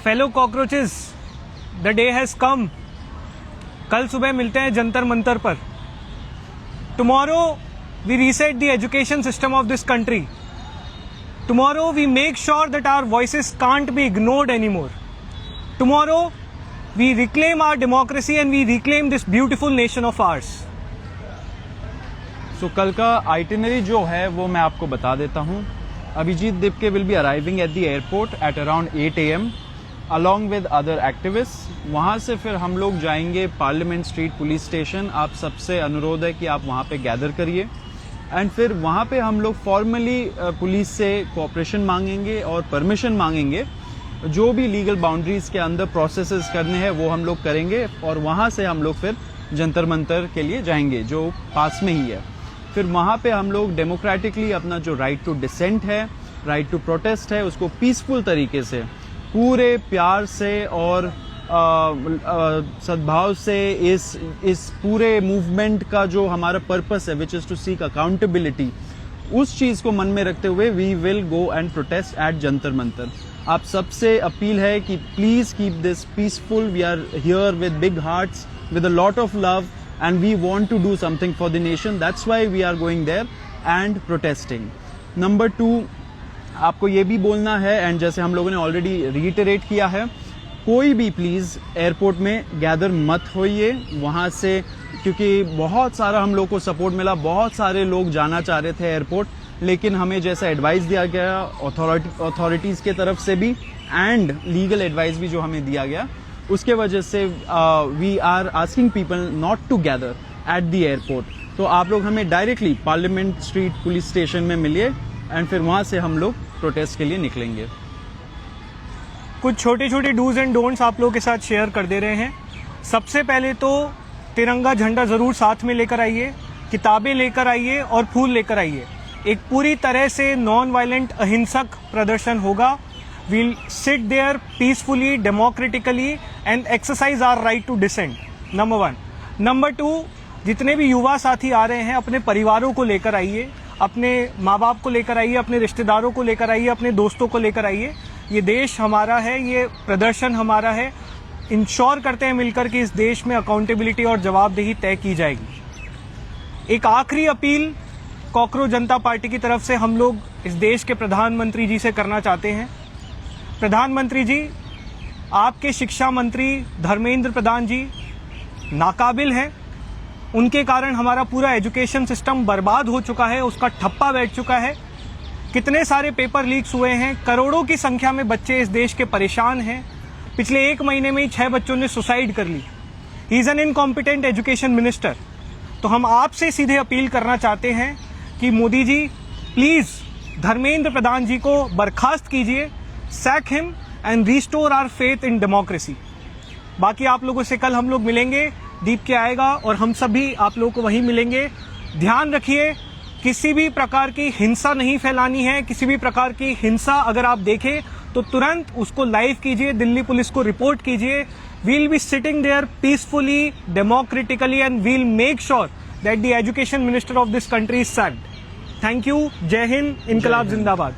Fellow cockroaches, the day has come. कल सुबह मिलते हैं जंतर मंतर पर। Tomorrow we reset the education system of this country. Tomorrow we make sure that our voices can't be ignored anymore. Tomorrow we reclaim our democracy and we reclaim this beautiful nation of ours. So कल का itinerary जो है वो मैं आपको बता देता हूँ। Abhijeet Dipke will be arriving at the airport at around 8 AM along with other activists। वहाँ से फिर हम लोग जाएंगे पार्लियामेंट स्ट्रीट पुलिस स्टेशन। आप सबसे अनुरोध है कि आप वहाँ पे गैदर करिए एंड फिर वहाँ पे हम लोग फॉर्मली पुलिस से कोऑपरेशन मांगेंगे और परमिशन मांगेंगे। जो भी लीगल बाउंड्रीज के अंदर प्रोसेसेस करने हैं वो हम लोग करेंगे और वहाँ से हम लोग फिर जंतर मंतर के लिए जाएंगे जो पास में ही है। फिर वहाँ पे हम लोग डेमोक्रेटिकली अपना जो राइट टू डिसेंट है, राइट टू प्रोटेस्ट है, उसको पीसफुल तरीके से पूरे प्यार से और सद्भाव से इस पूरे मूवमेंट का जो हमारा पर्पस है which is to seek accountability, उस चीज को मन में रखते हुए we will go and protest at Jantar Mantar. आप सबसे अपील है कि please keep this peaceful. We are here with big hearts, with a lot of love and we want to do something for the nation. That's why we are going there and protesting. Number 2, आपको ये भी बोलना है and जैसे हम लोगों ने already reiterate किया है, कोई भी प्लीज एयरपोर्ट में गैदर मत होइए वहां से, क्योंकि बहुत सारा हम लोग को सपोर्ट मिला। बहुत सारे लोग जाना चाह रहे थे एयरपोर्ट, लेकिन हमें जैसा एडवाइस दिया गया अथॉरिटीज के तरफ से भी एंड लीगल एडवाइस भी जो हमें दिया गया, उसके वजह से we are asking people not to gather at the airport. तो आप लोग हमें directly parliament street police station में मिलिए एंड फिर वहां से हम लोग प्रोटेस्ट के लिए निकलेंगे। कुछ छोटे छोटे डूज एंड डोंट्स आप लोगों के साथ शेयर कर दे रहे हैं। सबसे पहले तो तिरंगा झंडा जरूर साथ में लेकर आइए, किताबें लेकर आइए और फूल लेकर आइए। एक पूरी तरह से नॉन वायलेंट अहिंसक प्रदर्शन होगा। We'll sit there peacefully, democratically and exercise our right to dissent, number 1। Number 2, जितने भी युवा साथी आ रहे हैं अपने परिवारों को लेकर आइए, अपने माँ बाप को लेकर आइए, अपने रिश्तेदारों को लेकर आइए, अपने दोस्तों को लेकर आइए। ये देश हमारा है, ये प्रदर्शन हमारा है। इंश्योर करते हैं मिलकर कि इस देश में अकाउंटेबिलिटी और जवाबदेही तय की जाएगी। एक आखिरी अपील कॉकरोच जनता पार्टी की तरफ से हम लोग इस देश के प्रधानमंत्री जी से करना चाहते हैं। प्रधानमंत्री जी, आपके शिक्षा मंत्री धर्मेंद्र प्रधान जी नाकाबिल हैं। उनके कारण हमारा पूरा एजुकेशन सिस्टम बर्बाद हो चुका है, उसका ठप्पा बैठ चुका है। कितने सारे पेपर लीक्स हुए हैं, करोड़ों की संख्या में बच्चे इस देश के परेशान हैं। पिछले 1 महीने में ही 6 बच्चों ने सुसाइड कर ली। He is an incompetent education minister. तो हम आपसे सीधे अपील करना चाहते हैं कि मोदी जी प्लीज धर्मेंद्र प्रधान जी को बर्खास्त कीजिए, sack him and restore our faith in democracy. बाकी आप लोगों से कल हम लोग मिलेंगे, दीप के आएगा और हम सभी आप लोगों को वहीं मिलेंगे। ध्यान रखिए, किसी भी प्रकार की हिंसा नहीं फैलानी है। किसी भी प्रकार की हिंसा अगर आप देखें तो तुरंत उसको लाइव कीजिए, दिल्ली पुलिस को रिपोर्ट कीजिए। We'll be sitting there peacefully, democratically and we'll make sure that the education minister of this country is sacked. Thank you. जय हिंद, इनकलाब जिंदाबाद।